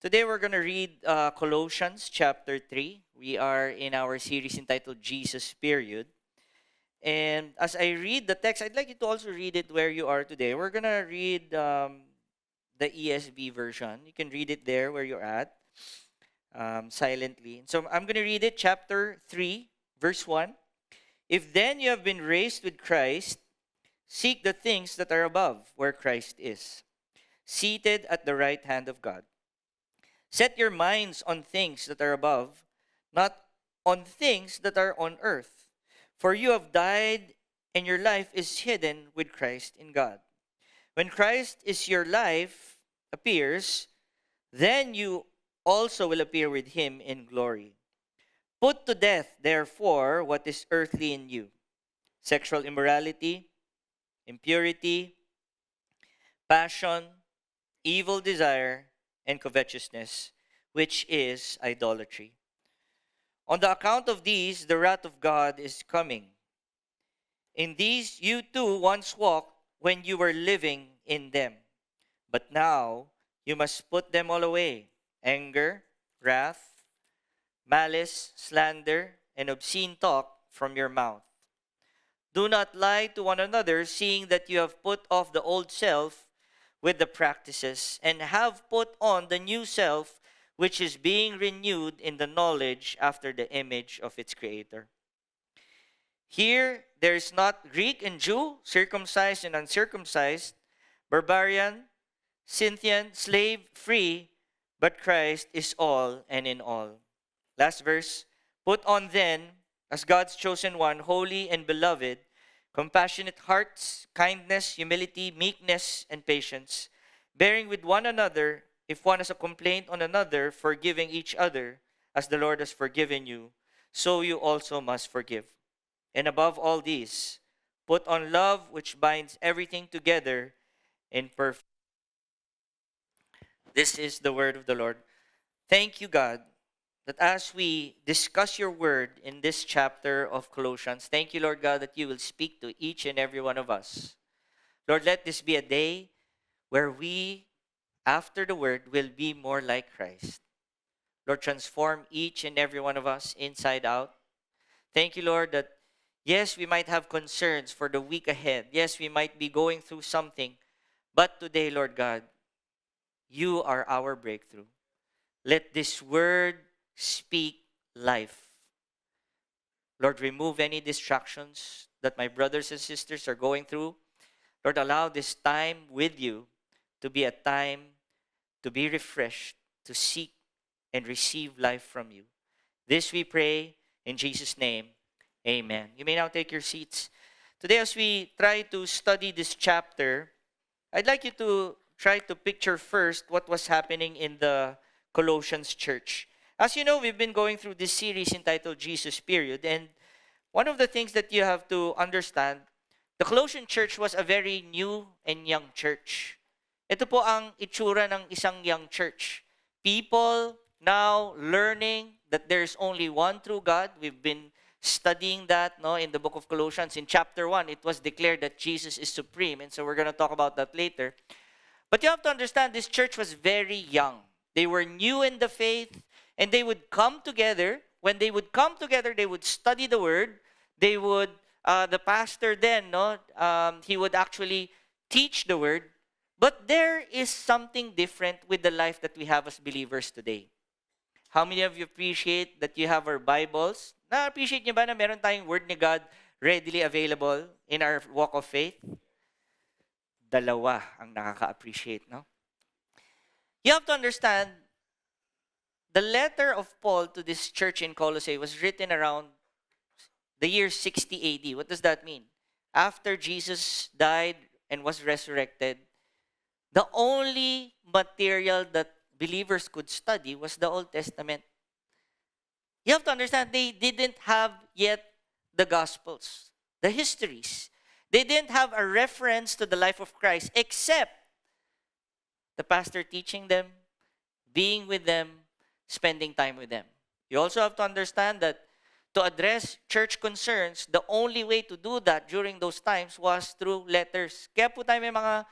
Today we're going to read Colossians chapter 3. We are in our series entitled Jesus Period. And as I read the text, I'd like you to also read it where you are today. We're going to read the ESV version. You can read it there where you're at silently. So I'm going to read it, chapter 3, verse 1. If then you have been raised with Christ, seek the things that are above, where Christ is, seated at the right hand of God. Set your minds on things that are above, not on things that are on earth. For you have died, and your life is hidden with Christ in God. When Christ is your life appears, then you also will appear with him in glory. Put to death, therefore, what is earthly in you: sexual immorality, impurity, passion, evil desire, and covetousness, which is idolatry. On the account of these, the wrath of God is coming. In these you too once walked when you were living in them. But now you must put them all away: anger, wrath, malice, slander, and obscene talk from your mouth. Do not lie to one another, seeing that you have put off the old self with the practices, and have put on the new self, which is being renewed in the knowledge after the image of its creator. Here there is not Greek and Jew, circumcised and uncircumcised, barbarian, Scythian, slave, free, but Christ is all and in all. Last verse. Put on then, as God's chosen one, holy and beloved, compassionate hearts, kindness, humility, meekness, and patience, bearing with one another. If one has a complaint on another, forgiving each other, as the Lord has forgiven you, so you also must forgive. And above all these, put on love, which binds everything together in perfect. This is the word of the Lord. Thank you, God, that as we discuss your word in this chapter of Colossians, thank you, Lord God, that you will speak to each and every one of us. Lord, let this be a day where we, after the word, will be more like Christ. Lord, transform each and every one of us inside out. Thank you, Lord, that yes, we might have concerns for the week ahead. Yes, we might be going through something. But today, Lord God, you are our breakthrough. Let this word speak life. Lord, remove any distractions that my brothers and sisters are going through. Lord, allow this time with you to be a time to be refreshed, to seek and receive life from you. This we pray in Jesus' name. Amen. You may now take your seats. Today, as we try to study this chapter, I'd like you to try to picture first what was happening in the Colossians church. As you know, we've been going through this series entitled Jesus Period. And one of the things that you have to understand, the Colossian church was a very new and young church. Ito po ang itsura ng isang young church. People now learning that there's only one true God. We've been studying that in the book of Colossians. In chapter 1, it was declared that Jesus is supreme. And so we're going to talk about that later. But you have to understand, this church was very young. They were new in the faith, and they would come together. When they would come together, they would study the word. They would, the pastor then, he would actually teach the word. But there is something different with the life that we have as believers today. How many of you appreciate that you have our Bibles? Na-appreciate niyo ba na meron tayong Word ni God readily available in our walk of faith? Dalawa ang nakaka-appreciate, no? You have to understand, the letter of Paul to this church in Colossae was written around the year 60 AD. What does that mean? After Jesus died and was resurrected, the only material that believers could study was the Old Testament. You have to understand, they didn't have yet the Gospels, the histories. They didn't have a reference to the life of Christ except the pastor teaching them, being with them, spending time with them. You also have to understand that to address church concerns, the only way to do that during those times was through letters. Kaya po tayo may mga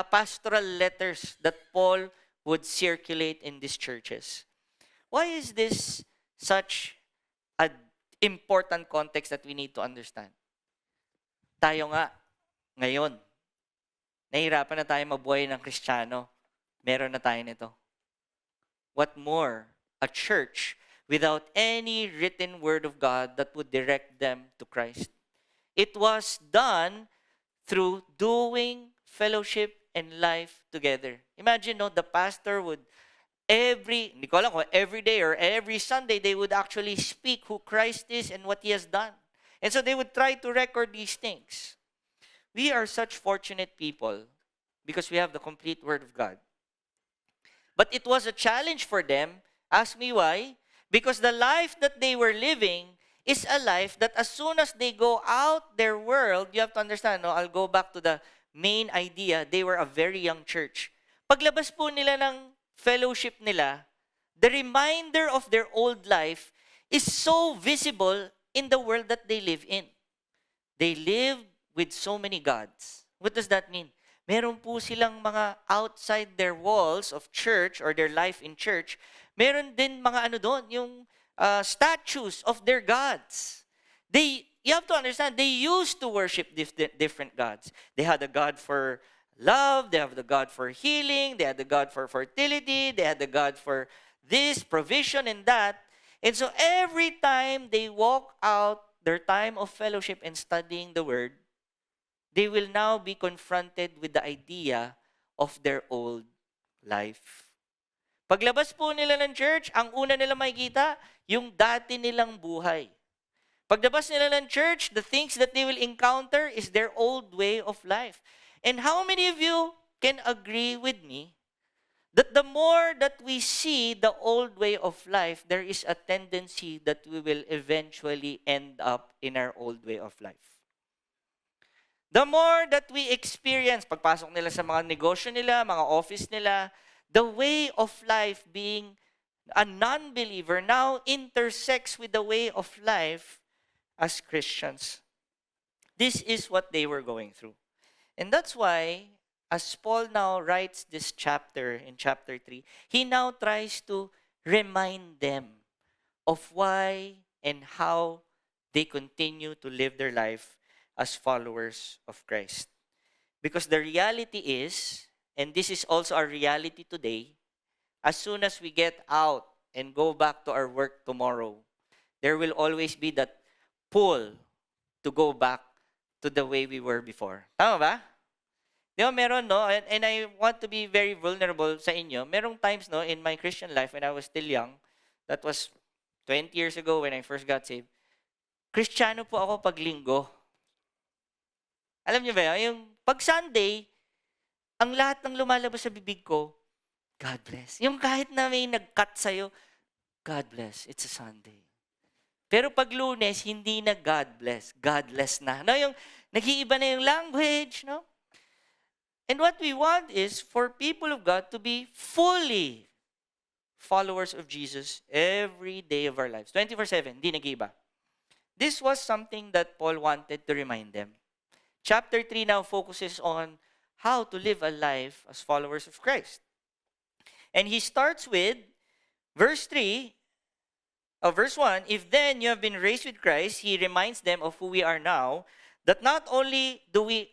pastoral letters that Paul would circulate in these churches. Why is this such an important context that we need to understand? Tayo nga, ngayon, nahihirapan na tayo mabuhay ng Kristiyano. Meron na tayo nito. What more? A church without any written word of God that would direct them to Christ. It was done through doing fellowship and life together. Imagine, no, the pastor would hindi ko alam kung every day or every Sunday, they would actually speak who Christ is and what He has done. And so they would try to record these things. We are such fortunate people because we have the complete Word of God. But it was a challenge for them. Ask me why? Because the life that they were living is a life that as soon as they go out their world, you have to understand, no? I'll go back to the main idea. They were a very young church. Paglabas po nila ng fellowship nila, the reminder of their old life is so visible in the world that they live in. They live with so many gods. What does that mean? Meron po silang mga outside their walls of church or their life in church, meron din mga yung statues of their gods. You have to understand, they used to worship different gods. They had a god for love, they have the god for healing, they had the god for fertility, they had the god for this, provision and that. And so every time they walk out their time of fellowship and studying the word, they will now be confronted with the idea of their old life. Paglabas po nila ng church, ang una nila makikita, yung dati nilang buhay. Paglabas nila ng church, the things that they will encounter is their old way of life. And how many of you can agree with me that the more that we see the old way of life, there is a tendency that we will eventually end up in our old way of life? The more that we experience, pagpasok nila sa mga negosyo nila, mga office nila, the way of life being a non-believer now intersects with the way of life as Christians. This is what they were going through. And that's why, as Paul now writes this chapter, in chapter 3, he now tries to remind them of why and how they continue to live their life as followers of Christ. Because the reality is, and this is also our reality today, as soon as we get out and go back to our work tomorrow, there will always be that pull to go back to the way we were before. Tama ba? Di ba meron, no? And I want to be very vulnerable sa inyo. Merong times, no, in my Christian life when I was still young, that was 20 years ago when I first got saved, Kristiyano po ako pag linggo. Alam niyo ba, yung pag Sunday, ang lahat ng lumalabas sa bibig ko, God bless. Yung kahit na may nag-cut sa'yo, God bless, it's a Sunday. Pero pag Lunes, hindi na God bless. Godless na. No, yung nag-iiba na yung language, no? And what we want is for people of God to be fully followers of Jesus every day of our lives. 24/7, hindi nag-iiba. This was something that Paul wanted to remind them. Chapter 3 now focuses on how to live a life as followers of Christ. And he starts with verse 1, if then you have been raised with Christ, he reminds them of who we are now, that not only do we,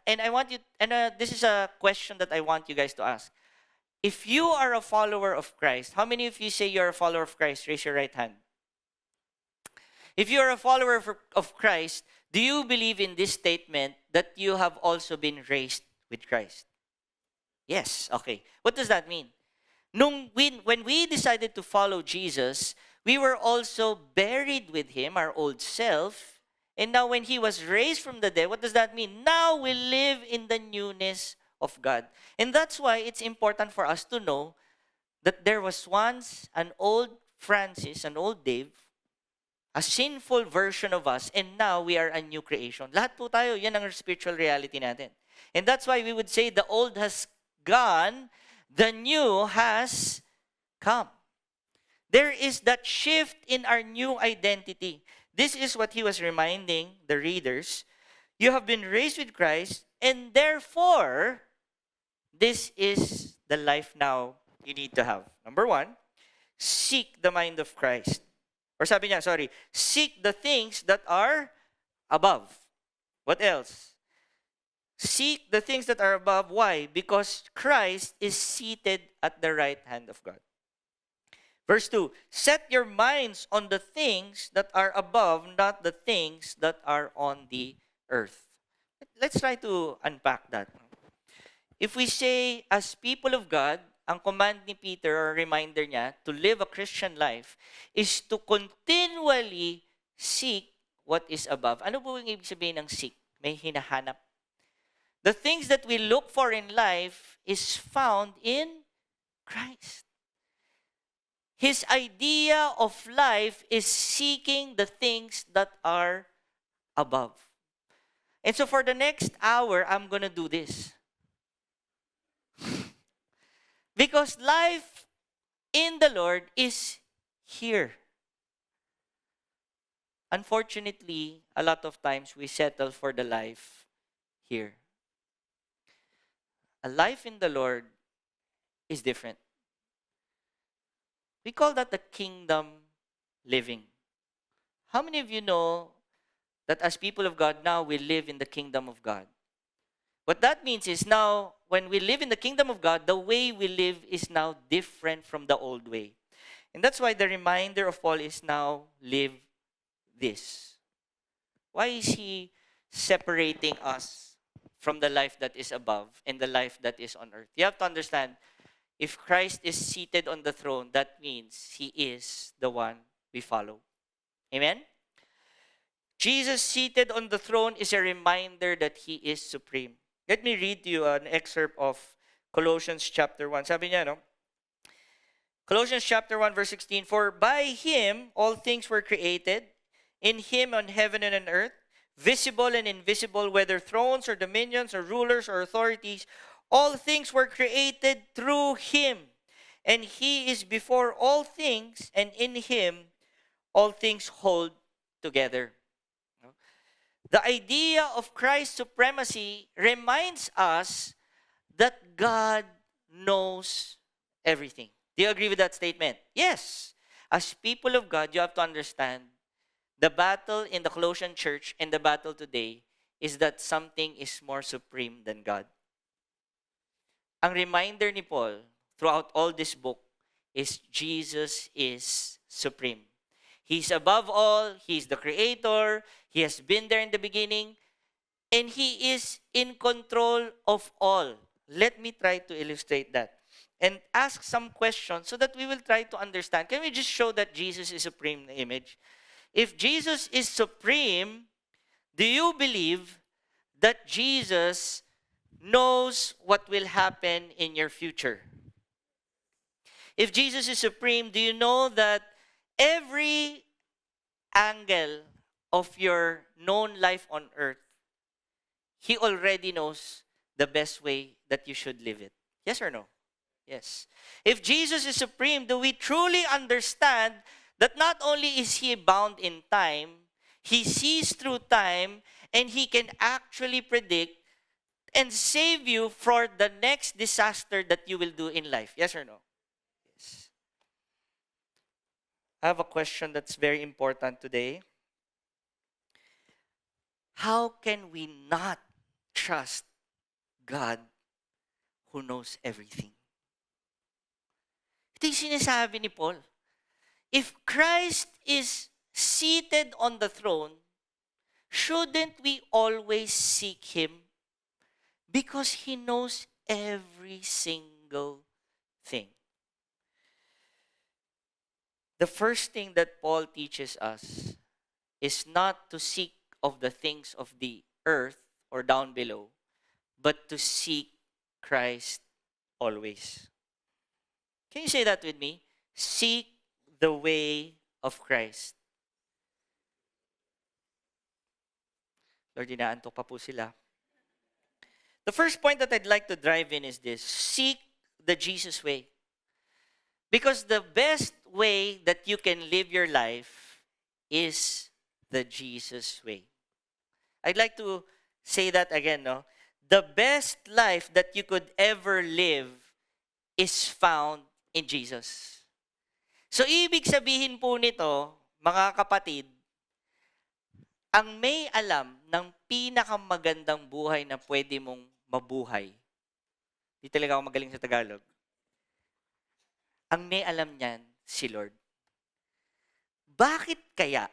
and I want you, and this is a question that I want you guys to ask. If you are a follower of Christ, how many of you say you're a follower of Christ? Raise your right hand. If you're a follower of Christ, do you believe in this statement that you have also been raised with Christ? Yes, okay. What does that mean? When we decided to follow Jesus, we were also buried with Him, our old self. And now when He was raised from the dead, what does that mean? Now we live in the newness of God. And that's why it's important for us to know that there was once an old Francis, an old Dave, a sinful version of us, and now we are a new creation. Lahat po tayo, yan ang spiritual reality natin. And that's why we would say the old has gone, the new has come. There is that shift in our new identity. This is what he was reminding the readers. You have been raised with Christ, and therefore, this is the life now you need to have. Number one, seek the mind of Christ. Or sabi niya, sorry, seek the things that are above. What else? Seek the things that are above. Why? Because Christ is seated at the right hand of God. Verse 2, set your minds on the things that are above, not the things that are on the earth. Let's try to unpack that. If we say, as people of God, ang command ni Peter or reminder niya to live a Christian life is to continually seek what is above. Ano po yung ibig sabihin ng seek? May hinahanap. The things that we look for in life is found in Christ. His idea of life is seeking the things that are above. And so for the next hour, I'm going to do this. Because life in the Lord is here. Unfortunately, a lot of times we settle for the life here. A life in the Lord is different. We call that the kingdom living. How many of you know that as people of God now we live in the kingdom of God? What that means is now when we live in the kingdom of God, the way we live is now different from the old way. And that's why the reminder of Paul is now live this. Why is he separating us from the life that is above and the life that is on earth? You have to understand, if Christ is seated on the throne, that means he is the one we follow. Amen? Jesus seated on the throne is a reminder that he is supreme. Let me read to you an excerpt of Colossians chapter 1. Sabi niya, no? Colossians chapter 1 verse 16, for by him all things were created, in him on heaven and on earth, visible and invisible, whether thrones or dominions or rulers or authorities, all things were created through him. And he is before all things, and in him all things hold together. The idea of Christ's supremacy reminds us that God knows everything. Do you agree with that statement? Yes. As people of God, you have to understand the battle in the Colossian church and the battle today is that something is more supreme than God. Ang reminder ni Paul throughout all this book is Jesus is supreme. He's above all. He's the creator. He has been there in the beginning. And he is in control of all. Let me try to illustrate that. And ask some questions so that we will try to understand. Can we just show that Jesus is supreme image? If Jesus is supreme, do you believe that Jesus knows what will happen in your future? If Jesus is supreme, do you know that every angle of your known life on earth, he already knows the best way that you should live it? Yes or no? Yes. If Jesus is supreme, do we truly understand that not only is he bound in time, he sees through time, and he can actually predict and save you for the next disaster that you will do in life? Yes or no? Yes. I have a question that's very important today. How can we not trust God who knows everything? Ito yung sinasabi ni Paul. If Christ is seated on the throne, shouldn't we always seek him? Because he knows every single thing. The first thing that Paul teaches us is not to seek of the things of the earth or down below, but to seek Christ always. Can you say that with me? Seek the way of Christ. Lord, inaantok pa po sila. The first point that I'd like to drive in is this: seek the Jesus way. Because the best way that you can live your life is the Jesus way. I'd like to say that again, The best life that you could ever live is found in Jesus. So, ibig sabihin po nito, mga kapatid, ang may alam ng pinakamagandang buhay na pwede mong mabuhay. Di talaga ako magaling sa Tagalog. Ang may alam niyan, si Lord. Bakit kaya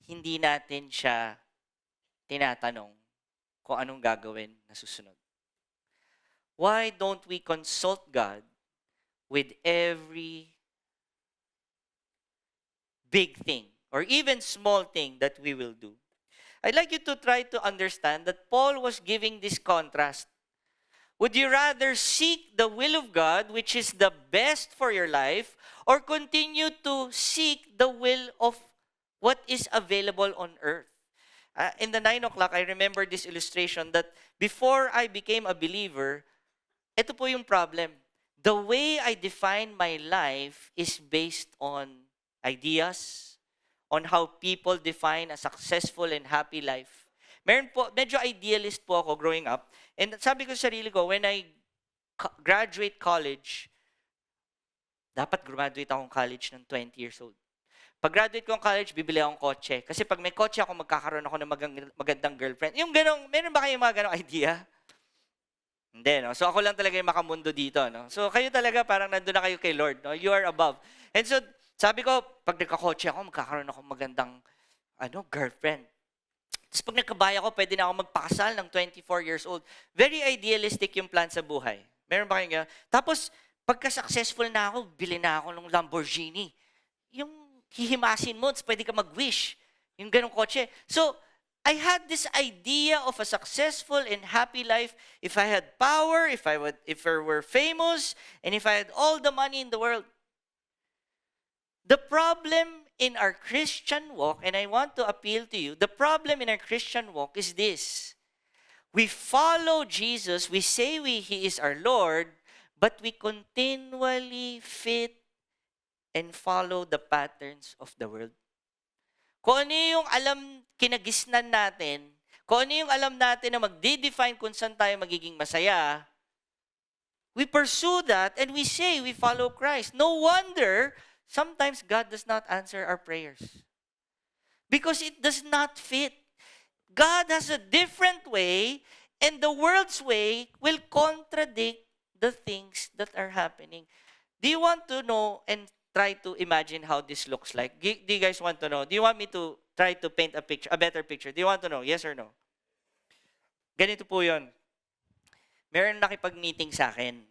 hindi natin siya tinatanong kung anong gagawin na susunod? Why don't we consult God with every big thing or even small thing that we will do? I'd like you to try to understand that Paul was giving this contrast. Would you rather seek the will of God, which is the best for your life, or continue to seek the will of what is available on earth? In the 9 o'clock, I remember this illustration that before I became a believer, ito po yung problem. The way I define my life is based on ideas, on how people define a successful and happy life. Meron po, medyo idealist po ako growing up. And sabi ko sa sarili ko, when I graduate college, dapat graduate akong college ng 20 years old. Pag graduate ko ng college, bibili akong kotse. Kasi pag may kotse ako, magkakaroon ako ng magandang girlfriend. Yung ganong, meron ba kayong mga ganong idea? Hindi, no? So ako lang talaga yung makamundo dito, no? So kayo talaga, parang nandun na kayo kay Lord, no? You are above. And so, sabi ko, pag nagkakotse ako, magkakaroon ako magandang girlfriend. Tapos pag nagkabaya ako, pwede na ako magpakasal ng 24 years old. Very idealistic yung plan sa buhay. Meron ba kayong gano'n? Tapos, pagka-successful na ako, bili na ako ng Lamborghini. Yung hihimasin mo, tapos pwede ka mag-wish. Yung ganong kotse. So, I had this idea of a successful and happy life if I had power, if I were famous, and if I had all the money in the world. The problem in our Christian walk, and I want to appeal to you, the problem in our Christian walk is this. We follow Jesus, we say He is our Lord, but we continually fit and follow the patterns of the world. Kung ano yung alam kinagisnan natin, kung ano yung alam natin na magde-define kung saan tayo magiging masaya, we pursue that and we say we follow Christ. No wonder sometimes God does not answer our prayers. Because it does not fit. God has a different way, and the world's way will contradict the things that are happening. Do you want to know and try to imagine how this looks like? Do you guys want to know? Do you want me to try to paint a picture, a better picture? Do you want to know? Yes or no? Ganito po yun. Meron nakipag-meeting sa akin.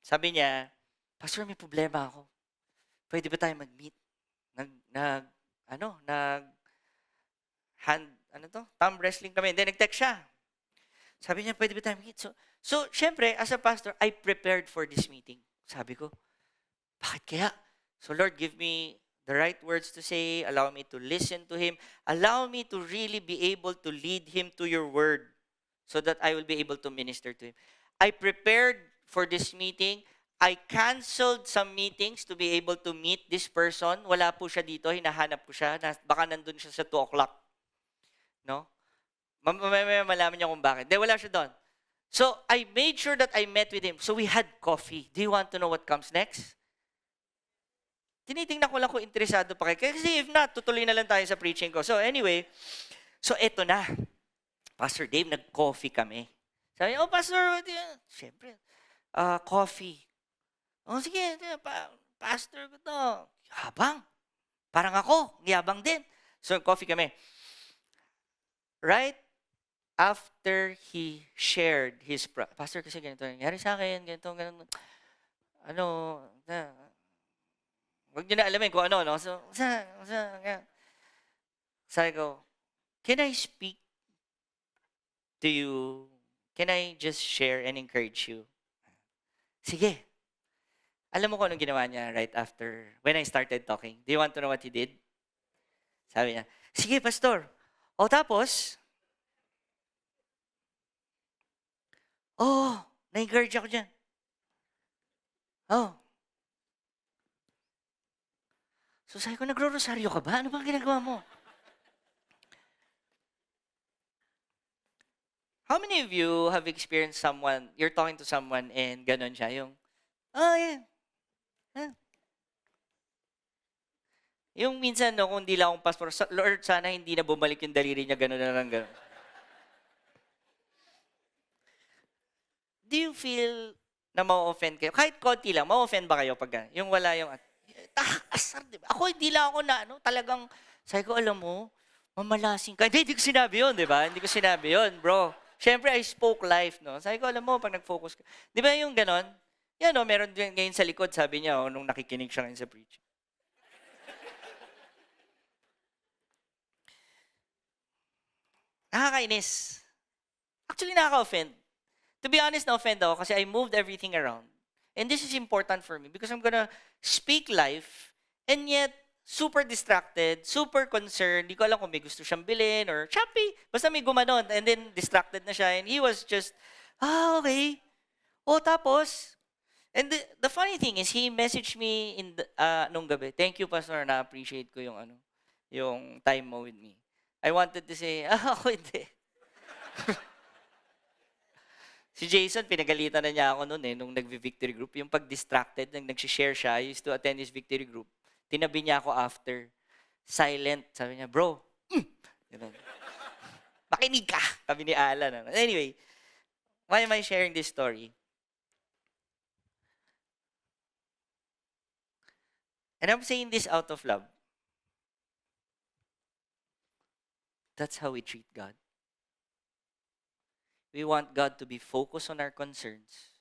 Sabi niya, Pastor, may problema ako. Pwede ba tayo mag-meet? Thumb wrestling kami. Then nag-text siya. Sabi niya, pwede ba tayo mag-meet? So, syempre, as a pastor, I prepared for this meeting. Sabi ko, bakit kaya? So, Lord, give me the right words to say. Allow me to listen to Him. Allow me to really be able to lead Him to your word so that I will be able to minister to Him. I prepared for this meeting. I canceled some meetings to be able to meet this person. Wala po siya dito. Hinahanap ko siya. Baka nandun siya sa 2 o'clock. No? Mamaya malaman niyo kung bakit. Wala siya doon. So, I made sure that I met with him. So, we had coffee. Do you want to know what comes next? Tinitingnan ko lang kung interesado pa kayo. Kasi if not, tutuloy na lang tayo sa preaching ko. So, anyway. So, eto na. Pastor Dave, nag-coffee kami. Sabi niya, Pastor, siyempre, coffee. Sige, pastor ko to. Yabang. Parang ako, yabang din. So, coffee kami. Right after he shared his, Pastor, kasi ganito, nangyari sa akin, ganito. Huwag niyo na alamin kung ano, no? So, sabi ko, can I speak to you? Can I just share and encourage you? Sige. Alam mo kung anong ginawa niya right after, when I started talking? Do you want to know what he did? Sabi niya, sige, Pastor. O tapos, na-encourage ako dyan. So sabi ko, nagro-rosaryo ka ba? Ano bang ginagawa mo? How many of you have experienced someone, you're talking to someone and ganon siya, yung, oh yeah, ah." Yung minsan, no, kung di lang akong pastor, Lord, sana hindi na bumalik yung daliri niya, ganon na lang, ganon. Do you feel na ma-offend kayo? Kahit konti lang, ma-offend ba kayo pag gano'n? Yung wala yung, asar, di ba? Ako, hindi lang ako na, talagang, sabi ko, alam mo, mamalasing ka. Hindi ko sinabi yun, di ba? Hindi ko sinabi yun, bro. Siyempre, I spoke life, no? Sabi ko, alam mo, pag nag-focus ka. Di ba yung gano'n? Yan, no, meron din ngayon sa likod, sabi niya, nung nakikinig siya ngayon sa preach. Nakakainis. Actually, nakaka-offend. To be honest, na-offend ako kasi I moved everything around. And this is important for me because I'm gonna speak life and yet super distracted, super concerned. Di ko alam kung may gusto siyang bilhin or Shopee. Basta may gumanon and then distracted na siya and he was just, okay. Oh, tapos. And the funny thing is, he messaged me in nung gabi. Thank you, Pastor. Na-appreciate ko yung time mo with me. I wanted to say, ako hindi. Si Jason, pinagalitan na niya ako noon nung nag-victory group. Yung pag-distracted, nag-share siya, I used to attend his victory group. Tinabi niya ako after. Silent. Sabi niya, bro, makinig ka. Kami ni Alan. Anyway, why am I sharing this story? And I'm saying this out of love. That's how we treat God. We want God to be focused on our concerns,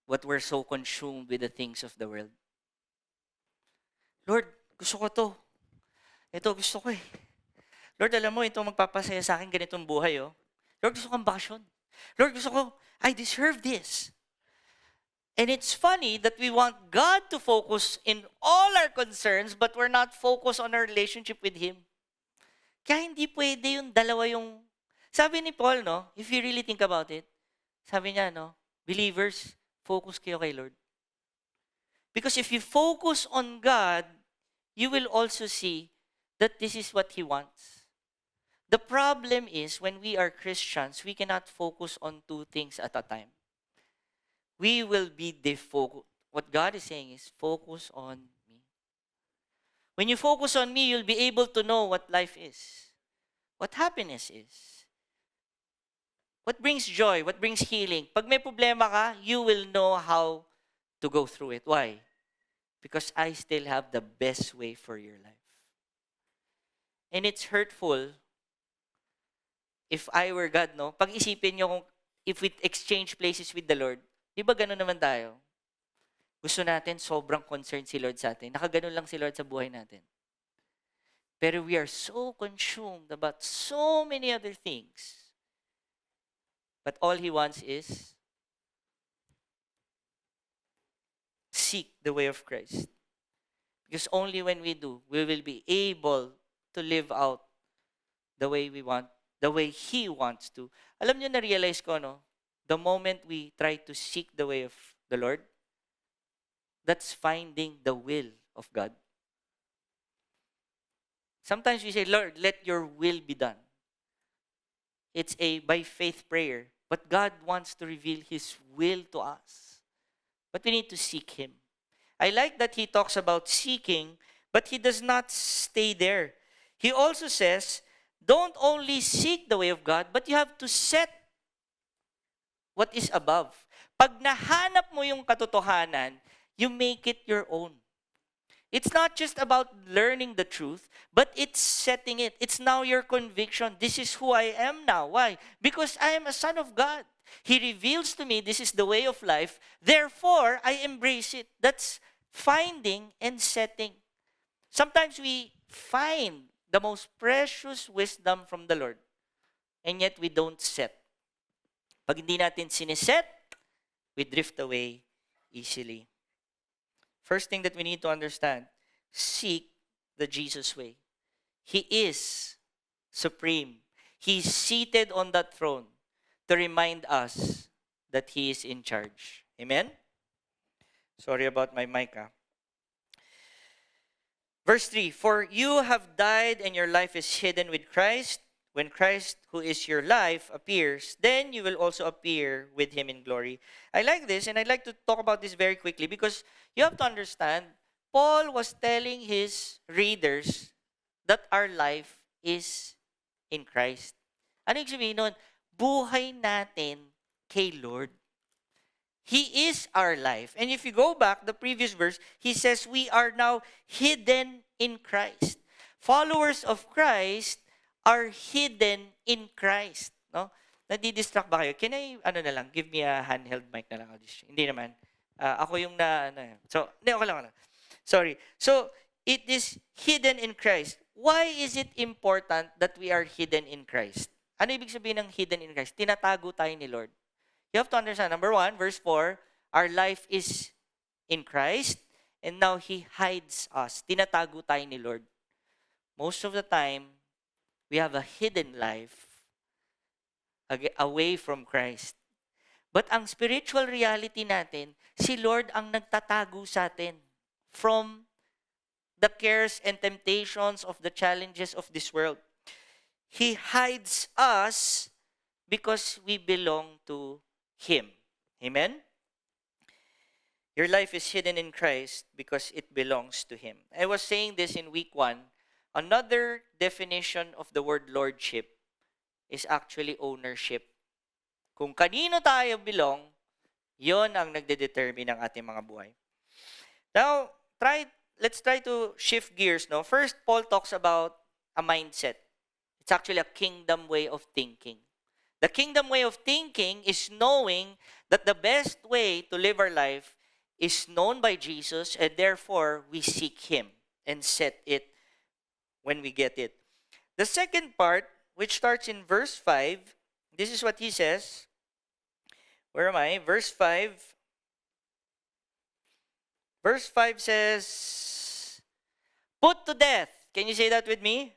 but we're so consumed with the things of the world. Lord, gusto ko to. Ito, gusto ko eh. Lord, alam mo, ito magpapasaya sa akin, ganitong buhay, oh. Lord, gusto kong bakasyon. Lord, gusto ko, I deserve this. And it's funny that we want God to focus in all our concerns, but we're not focused on our relationship with Him. Kaya hindi pwede yung dalawa yung... Sabi ni Paul, no, if you really think about it, sabi niya, no, believers, focus kayo kay Lord. Because if you focus on God, you will also see that this is what He wants. The problem is, when we are Christians, we cannot focus on two things at a time. We will be defocused. What God is saying is, focus on me. When you focus on me, you'll be able to know what life is, what happiness is. What brings joy? What brings healing? Pag may problema ka, you will know how to go through it. Why? Because I still have the best way for your life. And it's hurtful if I were God, no? Pag-isipin nyo kung if we exchange places with the Lord, di ba gano'n naman tayo? Gusto natin, sobrang concerned si Lord sa atin. Nakaganon lang si Lord sa buhay natin. Pero we are so consumed about so many other things. But all He wants is seek the way of Christ. Because only when we do, we will be able to live out the way we want, the way He wants to. Alam niyo, na-realize ko, no? The moment we try to seek the way of the Lord, that's finding the will of God. Sometimes we say, Lord, let your will be done. It's a by faith prayer. But God wants to reveal His will to us. But we need to seek Him. I like that He talks about seeking, but He does not stay there. He also says, don't only seek the way of God, but you have to set what is above. Pag nahanap mo yung katotohanan, you make it your own. It's not just about learning the truth, but it's setting it. It's now your conviction. This is who I am now. Why? Because I am a son of God. He reveals to me this is the way of life. Therefore, I embrace it. That's finding and setting. Sometimes we find the most precious wisdom from the Lord, and yet we don't set. Pag hindi natin sineset, we drift away easily. First thing that we need to understand, seek the Jesus way. He is supreme. He's seated on that throne to remind us that He is in charge. Amen? Sorry about my mic. Verse 3, for you have died and your life is hidden with Christ. when Christ, who is your life, appears, then you will also appear with him in glory. I like this, and I'd like to talk about this very quickly because you have to understand, Paul was telling his readers that our life is in Christ. Ano yung sabihin nun? Buhay natin kay Lord. He is our life. And if you go back, the previous verse, he says, we are now hidden in Christ. Followers of Christ are hidden in Christ. No? Nadidistract ba kayo? Can I, give me a handheld mic na lang. Hindi naman. Ako yung So, okay lang. Sorry. So, it is hidden in Christ. Why is it important that we are hidden in Christ? Ano ibig sabihin ng hidden in Christ? Tinatago tayo ni Lord. You have to understand, number 1, verse 4, our life is in Christ, and now He hides us. Tinatago tayo ni Lord. Most of the time, we have a hidden life away from Christ. But ang spiritual reality natin, si Lord ang nagtatago sa atin from the cares and temptations of the challenges of this world. He hides us because we belong to Him. Amen? Your life is hidden in Christ because it belongs to Him. I was saying this in week 1. Another definition of the word lordship is actually ownership. Kung kanino tayo belong, yon ang nagde-determine ng ating mga buhay. Now, let's try to shift gears. No? First, Paul talks about a mindset. It's actually a kingdom way of thinking. The kingdom way of thinking is knowing that the best way to live our life is known by Jesus, and therefore we seek Him and set it when we get it. The second part, which starts in verse 5, this is what he says. Where am I? Verse 5. Verse 5 says, put to death. Can you say that with me?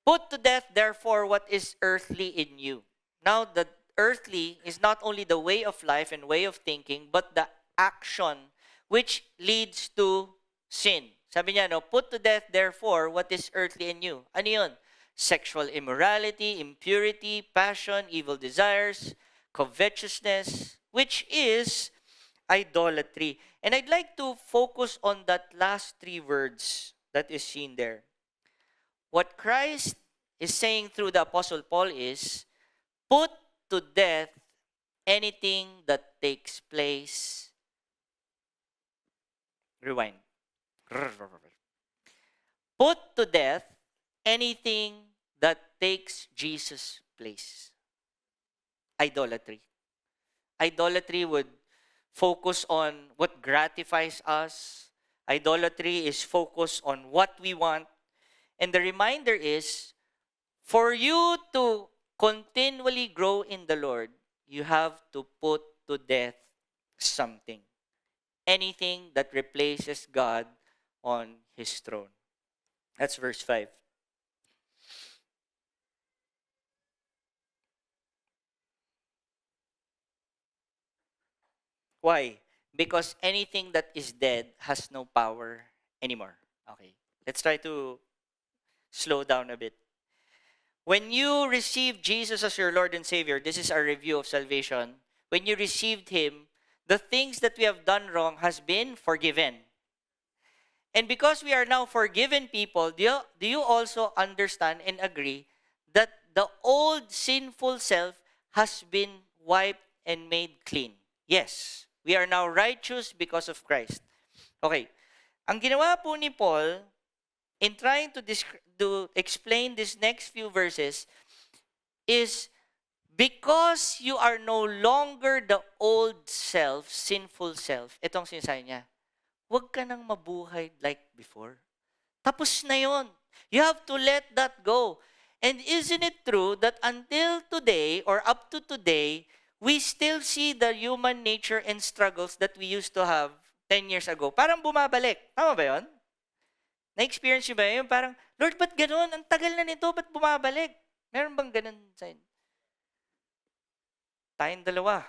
Put to death, therefore, what is earthly in you. Now, the earthly is not only the way of life and way of thinking, but the action which leads to sin. Sabi niya, no, put to death, therefore, what is earthly in you. Ano yun? Sexual immorality, impurity, passion, evil desires, covetousness, which is idolatry. And I'd like to focus on that last 3 words that is seen there. What Christ is saying through the Apostle Paul is, put to death anything that takes place. Rewind. Put to death anything that takes Jesus' place. Idolatry. Idolatry would focus on what gratifies us. Idolatry is focused on what we want. And the reminder is, for you to continually grow in the Lord, you have to put to death something. Anything that replaces God on His throne. That's verse 5. Why? Because anything that is dead has no power anymore. Okay, let's try to slow down a bit. When you received Jesus as your Lord and Savior, this is our review of salvation. When you received Him, the things that we have done wrong has been forgiven. And because we are now forgiven people, do you also understand and agree that the old sinful self has been wiped and made clean? Yes. We are now righteous because of Christ. Okay. Ang ginawa po ni Paul in trying to explain these next few verses is because you are no longer the old self, sinful self. Itong sinasabi niya, huwag ka nang mabuhay like before. Tapos na yon. You have to let that go. And isn't it true that until today or up to today, we still see the human nature and struggles that we used to have 10 years ago? Parang bumabalik. Tama ba yun? Na-experience nyo ba yun? Parang, Lord, ba't ganun? Ang tagal na nito, ba't bumabalik? Meron bang ganun sa inyo? Tayong dalawa.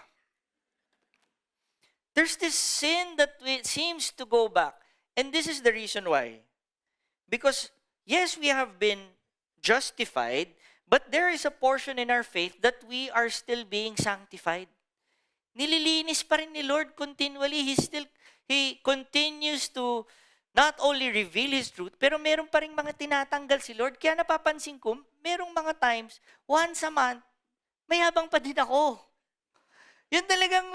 There's this sin that seems to go back. And this is the reason why. Because, yes, we have been justified, but there is a portion in our faith that we are still being sanctified. Nililinis pa rin ni Lord continually. He continues to not only reveal His truth, pero meron pa rin mga tinatanggal si Lord. Kaya napapansin ko, merong mga times, once a month, may habang pa din ako. Yun talagang,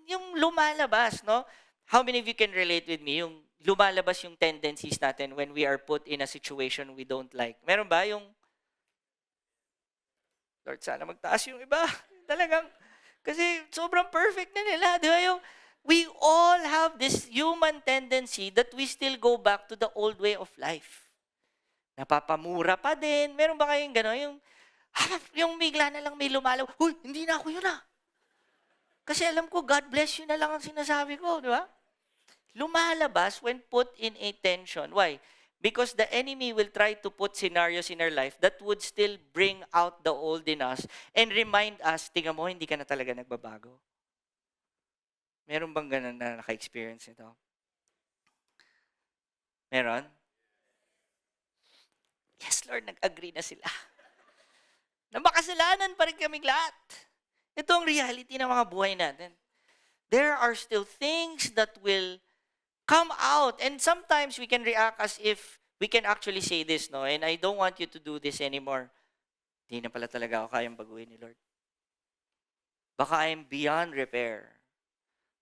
yung lumalabas, no? How many of you can relate with me? Yung lumalabas yung tendencies natin when we are put in a situation we don't like. Meron ba yung, Lord, sana magtaas yung iba. Talagang, kasi sobrang perfect na nila. Di ba yung, we all have this human tendency that we still go back to the old way of life. Napapamura pa din. Meron ba kayong gano'n? Yung bigla na lang may lumalaw, huy, hindi na ako yun ah. Kasi alam ko, God bless you na lang ang sinasabi ko, di ba? Lumalabas when put in a tension. Why? Because the enemy will try to put scenarios in our life that would still bring out the old in us and remind us, tingnan mo, hindi ka na talaga nagbabago. Meron bang ganun na naka-experience nito? Meron? Yes, Lord, nag-agree na sila. Na makasalanan pa rin kaming lahat. Ito ang reality ng mga buhay natin. There are still things that will come out. And sometimes we can react as if we can actually say this, no? And I don't want you to do this anymore. Hindi na pala talaga ako kayang baguhin ni Lord. Baka I'm beyond repair.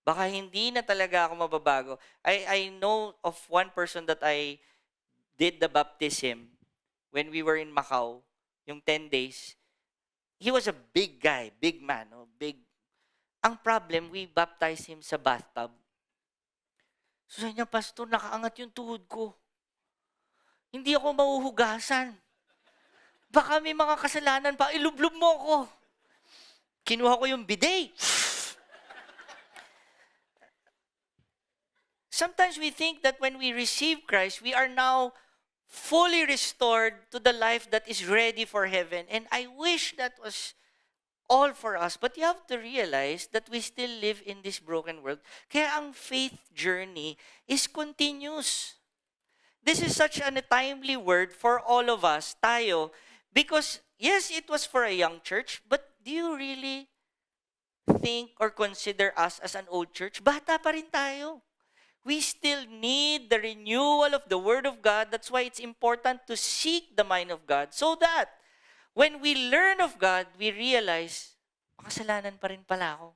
Baka hindi na talaga ako mababago. I know of one person that I did the baptism when we were in Macau, yung 10 days. He was a big guy, big man, no? Big. Ang problem, we baptized him sa bathtub. So sabi niya, Pastor, nakaangat yung tuhod ko. Hindi ako mahuhugasan. Baka may mga kasalanan pa, ilublob mo ako. Kinuha ko yung bidet. Sometimes we think that when we receive Christ, we are now fully restored to the life that is ready for heaven. And I wish that was all for us. But you have to realize that we still live in this broken world. Kaya ang faith journey is continuous. This is such a timely word for all of us, tayo, because yes, it was for a young church, but do you really think or consider us as an old church? Bata pa rin tayo. We still need the renewal of the Word of God. That's why it's important to seek the mind of God so that when we learn of God, we realize, makasalanan pa rin pala ako.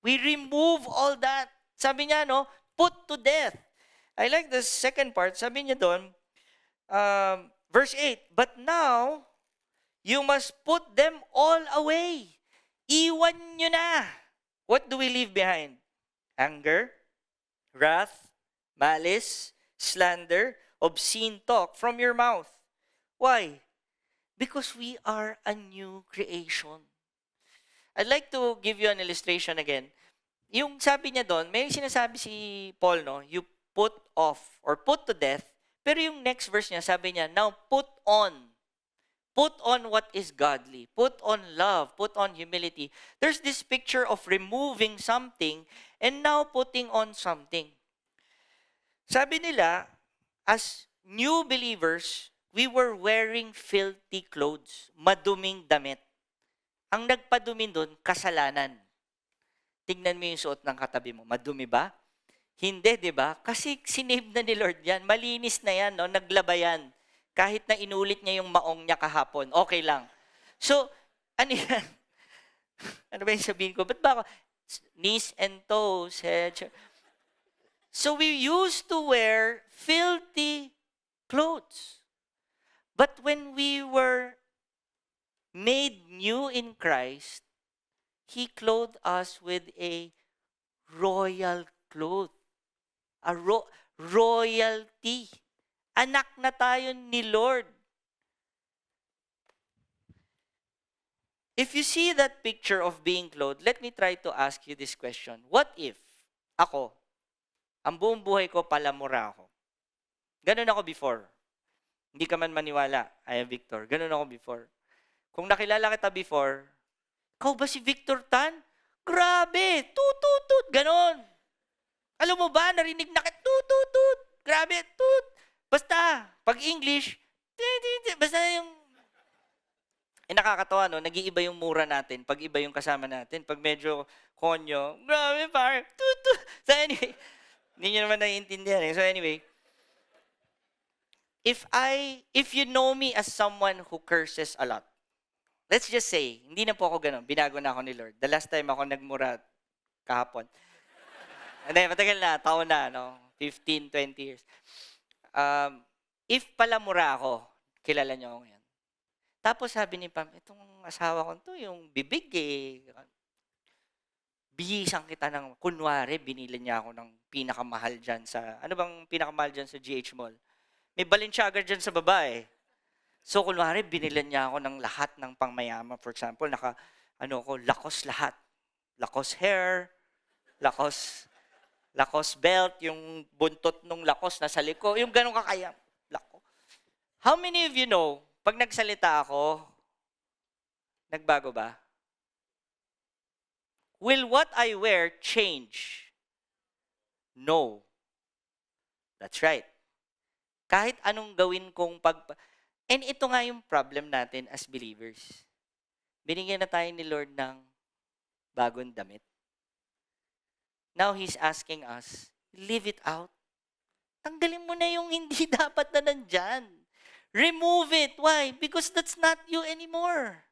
We remove all that. Sabi niya, no, put to death. I like the second part. Sabi niya doon, verse 8, but now, you must put them all away. Iwan nyo na. What do we leave behind? Anger, wrath, malice, slander, obscene talk from your mouth. Why? Because we are a new creation. I'd like to give you an illustration again. Yung sabi niya doon, may sinasabi si Paul, no? You put off or put to death. Pero yung next verse niya, sabi niya, now put on. Put on what is godly. Put on love. Put on humility. There's this picture of removing something and now putting on something. Sabi nila, as new believers, we were wearing filthy clothes, maduming damit. Ang nagpadumi doon, kasalanan. Tingnan mo yung suot ng katabi mo. Madumi ba? Hindi, di ba? Kasi sinave na ni Lord yan. Malinis na yan, no? Naglaba yan. Kahit na inulit niya yung maong niya kahapon, okay lang. So, ano yan? Ano ba yung sabihin ko? Ba't ba ako? Knees and toes, head. So, we used to wear filthy clothes. But when we were made new in Christ, He clothed us with a royal cloth. A royalty. Anak na tayo ni Lord. If you see that picture of being clothed, let me try to ask you this question. What if ako, ang buong buhay ko palamura ako? Ganun ako before. Hindi ka man maniwala, I am Victor. Ganun ako before. Kung nakilala kita before, ikaw ba si Victor Tan? Grabe, tututut, ganun. Alam mo ba, narinig na kita, tututut, grabe, tut. Basta, pag English, basta yung nakakatawa, no? Nag-iiba yung mura natin pag iba yung kasama natin. Pag medyo konyo, grabe, par, tutu. So anyway, hindi nyo naman naiintindihan eh. So anyway, if you know me as someone who curses a lot, let's just say, hindi na po ako ganun. Binago na ako ni Lord. The last time ako nagmura, kahapon. Hindi, matagal na. Taon na, no? 15, 20 years. If pala mura ako, kilala niyo ako ngayon. Tapos sabi ni Pam, itong asawa ko to, yung bibig eh. Bihisan kita ng, kunwari, binili niya ako ng pinakamahal dyan sa, ano bang pinakamahal dyan sa GH Mall? May Balenciaga dyan sa baba eh. So, kunwari, binilan niya ako ng lahat ng pangmayaman. For example, Lacoste lahat. Lacoste hair, Lacoste belt, yung buntot nung Lacoste nasa liko, yung ganun kakaya. How many of you know, pag nagsalita ako, nagbago ba? Will what I wear change? No. That's right. Kahit anong gawin kong And ito nga yung problem natin as believers. Binigyan na tayo ni Lord ng bagong damit. Now He's asking us, leave it out. Tanggalin mo na yung hindi dapat na nandyan. Remove it. Why? Because that's not you anymore.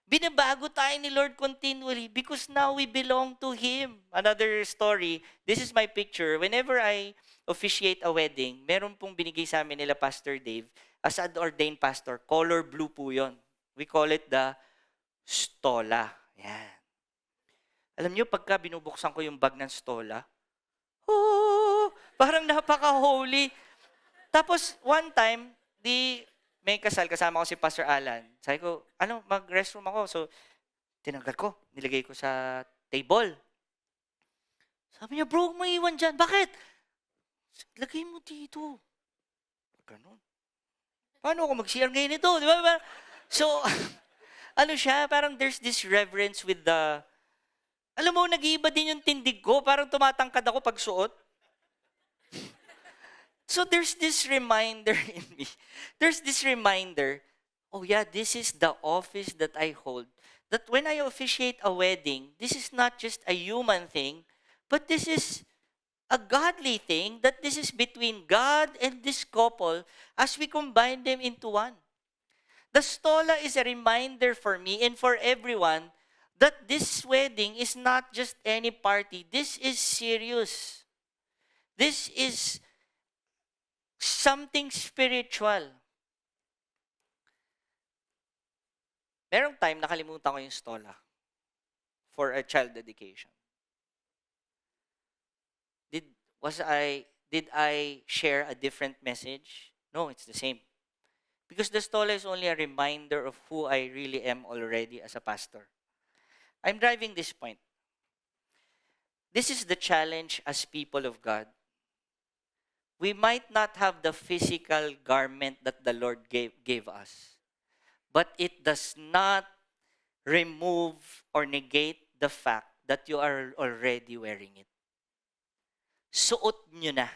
Binabago tayo ni Lord continually because now we belong to Him. Another story, this is my picture. Whenever I officiate a wedding, meron pong binigay sa amin nila Pastor Dave, as an ordained pastor, color blue po yun. We call it the stola. Yan. Alam niyo, pagka binubuksan ko yung bag ng stola, parang napaka-holy. Tapos, one time, may kasal, kasama ko si Pastor Alan. Sabi ko, mag-restroom ako. So, tinanggal ko, nilagay ko sa table. Sabi niya, bro, mo iwan dyan. Bakit? Lagay mo dito. Ganun. Paano ako mag-share ngayon ito? Di ba? So, parang there's this reverence with the, alam mo, nag-iiba din yung tindig ko. Parang tumatangkad ako pag suot. So there's this reminder in me. There's this reminder, oh yeah, this is the office that I hold. That when I officiate a wedding, this is not just a human thing, but this is a godly thing, that this is between God and this couple as we combine them into one. The stola is a reminder for me and for everyone that this wedding is not just any party. This is serious. This is something spiritual. Merong time nakalimutan ko yung stola for a child dedication. Did I share a different message? No, it's the same. Because the stola is only a reminder of who I really am already as a pastor. I'm driving this point. This is the challenge as people of God. We might not have the physical garment that the Lord gave us, but it does not remove or negate the fact that you are already wearing it. Suot nyo na.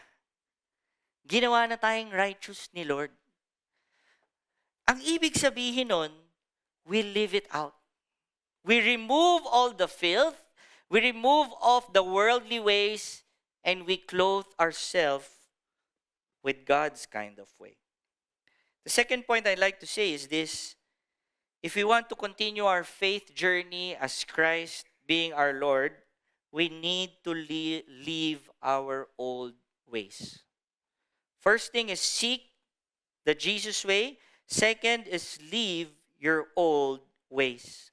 Ginawa na tayong righteous ni Lord. Ang ibig sabihin nun, we live it out. We remove all the filth, we remove off the worldly ways, and we clothe ourselves with God's kind of way. The second point I'd like to say is this. If we want to continue our faith journey as Christ being our Lord, we need to leave our old ways. First thing is seek the Jesus way. Second is leave your old ways.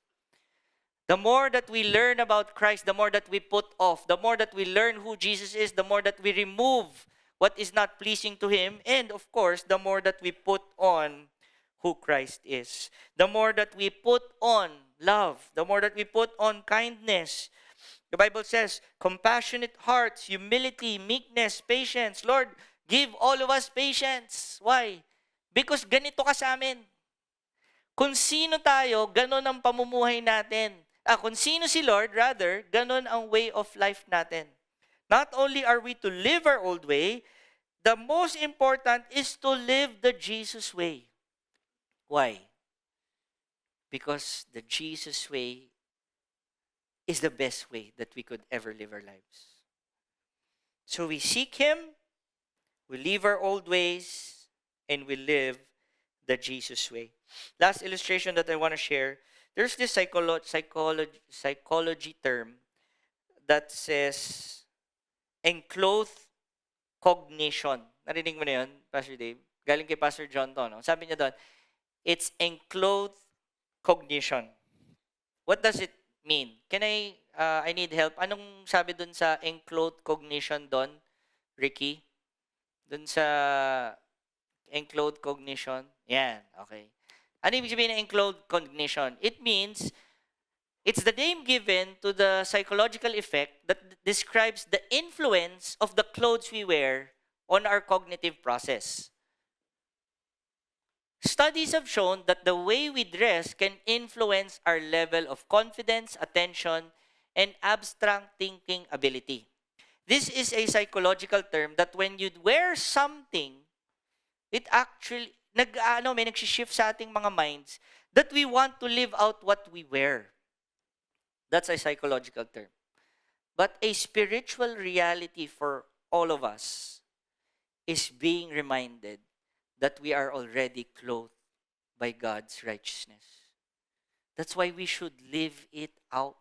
The more that we learn about Christ, the more that we put off, the more that we learn who Jesus is, the more that we remove what is not pleasing to Him, and of course, the more that we put on who Christ is. The more that we put on love, the more that we put on kindness. The Bible says, compassionate hearts, humility, meekness, patience. Lord, give all of us patience. Why? Because ganito ka sa amin. Kung sino tayo, ganon ang pamumuhay natin. Kung sino si Lord, rather, ganon ang way of life natin. Not only are we to live our old way, the most important is to live the Jesus way. Why? Because the Jesus way is the best way that we could ever live our lives. So we seek Him, we leave our old ways, and we live the Jesus way. Last illustration that I want to share, there's this psychology term that says enclothed cognition. Narinig mo na yun, Pastor Dave? Galing kay Pastor John to, no? Sabi niya doon, it's enclothed cognition. What does it mean? I need help. Anong sabi doon sa enclosed cognition doon, Ricky? Doon sa enclosed cognition? Yan, okay. Ano ibig sabihin ng enclosed cognition? It means it's the name given to the psychological effect that describes the influence of the clothes we wear on our cognitive process. Studies have shown that the way we dress can influence our level of confidence, attention, and abstract thinking ability. This is a psychological term that when you wear something, it actually, may nag-shift sa ating mga minds that we want to live out what we wear. That's a psychological term. But a spiritual reality for all of us is being reminded that we are already clothed by God's righteousness. That's why we should live it out.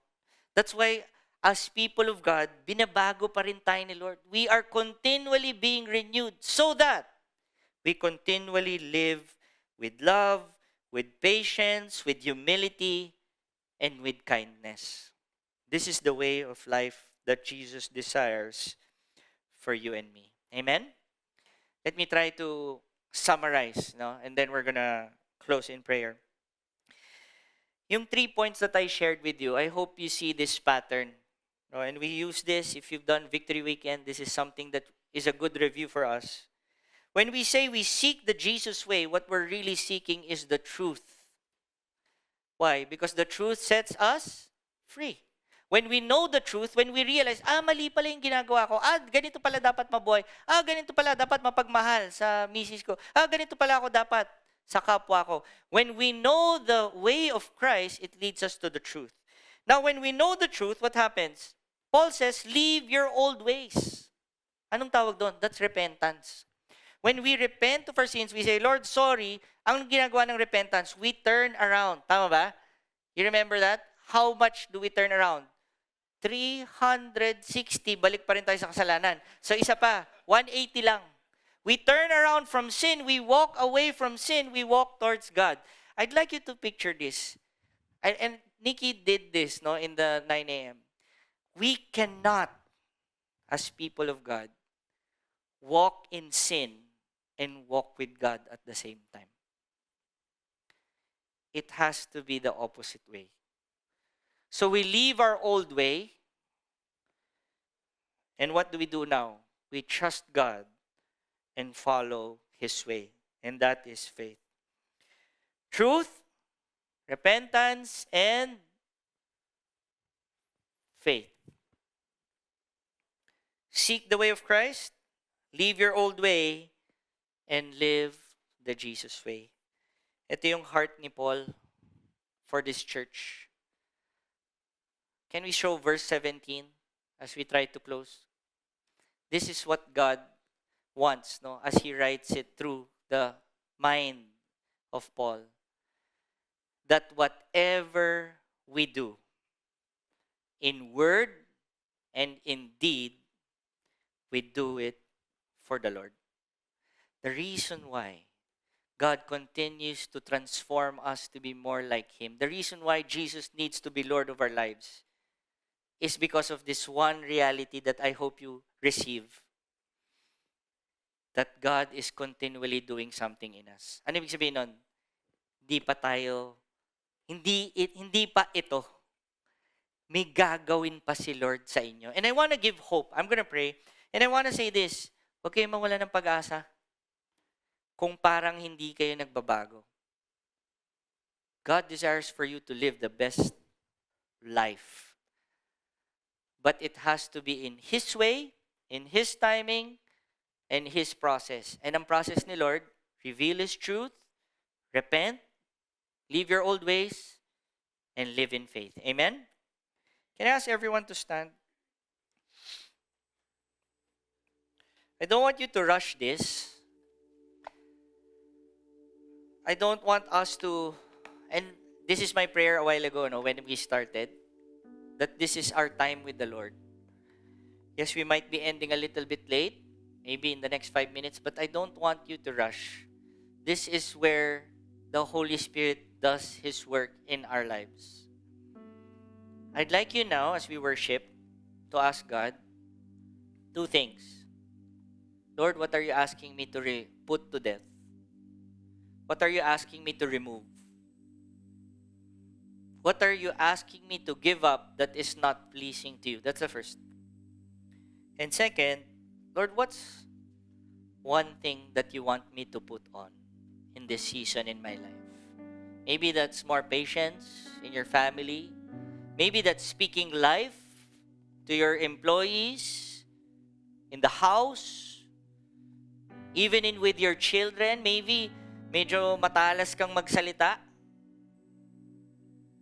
That's why, as people of God, binabago pa rin tayo ni Lord. We are continually being renewed so that we continually live with love, with patience, with humility, and with kindness. This is the way of life that Jesus desires for you and me. Amen? Let me try to summarize, no? And then we're gonna close in prayer. Yung 3 points that I shared with you, I hope you see this pattern. No? And we use this, if you've done Victory Weekend, this is something that is a good review for us. When we say we seek the Jesus way, what we're really seeking is the truth. Why? Because the truth sets us free. When we know the truth, when we realize, mali pala yung ginagawa ko, ganito pala dapat mabuhay, ganito pala dapat mapagmahal sa misis ko, ganito pala ako dapat sa kapwa ko. When we know the way of Christ, it leads us to the truth. Now, when we know the truth, what happens? Paul says, leave your old ways. Anong tawag doon? That's repentance. When we repent of our sins, we say, Lord, sorry. Ang ginagawa ng repentance, we turn around. Tama ba? You remember that? How much do we turn around? 360, balik pa rin tayo sa kasalanan. So isa pa, 180 lang. We turn around from sin, we walk away from sin, we walk towards God. I'd like you to picture this. And Nikki did this, no, in the 9 a.m. We cannot, as people of God, walk in sin and walk with God at the same time. It has to be the opposite way. So we leave our old way. And what do we do now? We trust God and follow His way. And that is faith. Truth, repentance, and faith. Seek the way of Christ, leave your old way, and live the Jesus way. Ito yung heart ni Paul for this church. Can we show verse 17 as we try to close? This is what God wants, no, as he writes it through the mind of Paul. That whatever we do, in word and in deed, we do it for the Lord. The reason why God continues to transform us to be more like Him, the reason why Jesus needs to be Lord of our lives, is because of this one reality that I hope you receive. That God is continually doing something in us. Ano ibig sabihin nun? Hindi pa ito. May gagawin pa si Lord sa inyo. And I want to give hope. I'm gonna pray. And I want to say this. Huwag kayong mawala ng pag-asa kung parang hindi kayo nagbabago. God desires for you to live the best life. But it has to be in His way, in His timing, and His process. And ang process ni Lord, reveal His truth, repent, leave your old ways, and live in faith. Amen? Can I ask everyone to stand? I don't want you to rush this. I don't want us to, and this is my prayer a while ago, no, when we started, that this is our time with the Lord. Yes, we might be ending a little bit late, maybe in the next 5 minutes, but I don't want you to rush. This is where the Holy Spirit does His work in our lives. I'd like you now, as we worship, to ask God 2 things. Lord, what are you asking me to put to death? What are you asking me to remove? What are you asking me to give up that is not pleasing to you? That's the first. And second, Lord, what's one thing that you want me to put on in this season in my life? Maybe that's more patience in your family. Maybe that's speaking life to your employees, in the house, even in with your children. Maybe medyo matalas kang magsalita.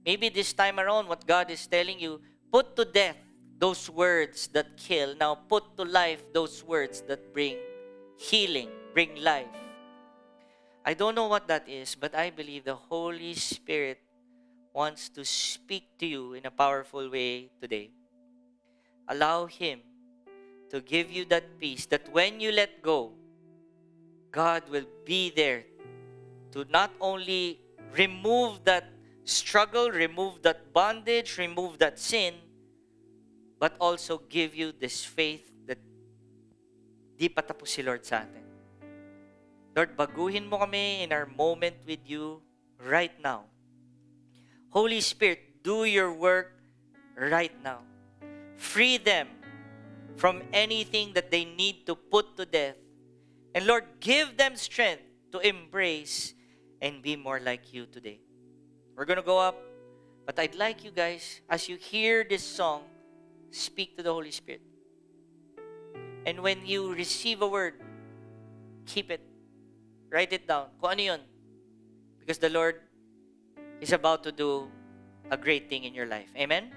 Maybe this time around, what God is telling you, put to death those words that kill. Now put to life those words that bring healing, bring life. I don't know what that is, but I believe the Holy Spirit wants to speak to you in a powerful way today. Allow Him to give you that peace that when you let go, God will be there to not only remove that struggle, remove that bondage, remove that sin, but also give you this faith that di pa tapos si Lord sa atin. Lord, baguhin mo kami in our moment with you right now. Holy Spirit, do your work right now. Free them from anything that they need to put to death. And Lord, give them strength to embrace and be more like you today. We're going to go up, but I'd like you guys, as you hear this song, speak to the Holy Spirit. And when you receive a word, keep it. Write it down. Kung ano yun. Because the Lord is about to do a great thing in your life. Amen?